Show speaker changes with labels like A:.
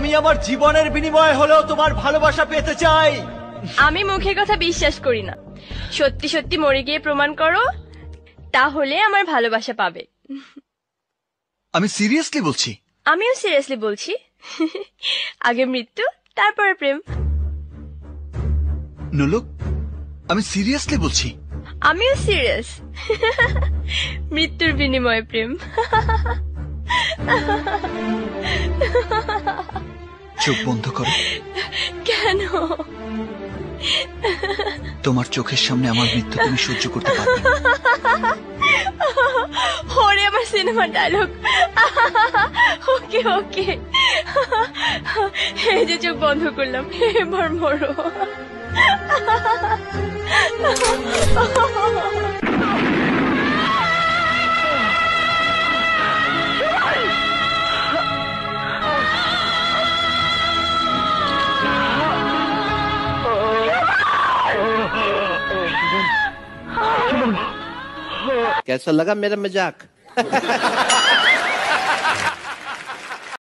A: আমি আমার জীবনের বিনিময়ে হলেও তোমার ভালোবাসা পেতে চাই।
B: আমি মুখের কথা বিশ্বাস করি না, সত্যি সত্যি মরে গিয়ে প্রমাণ করো, তাহলে আমার ভালোবাসা পাবে।
A: আমি সিরিয়াসলি বলছি।
B: আমিও সিরিয়াসলি বলছি। আগে মৃত্যু, তারপরে প্রেম।
A: নুলুক, আমি সিরিয়াসলি বলছি।
B: আমিও সিরিয়াস। মৃত্যুর বিনিময়ে প্রেম।
A: চোখ বন্ধ করো।
B: কেন?
A: তোমার চোখের সামনে আমার মৃত্যু তুমি সহ্য করতে পারবে না।
B: ওরে আমার সিনেমা ডায়লগ। ওকে ওকে, এই যে চোখ বন্ধ করলাম, এবার মরো।
C: कैसा लगा मेरा मजाक?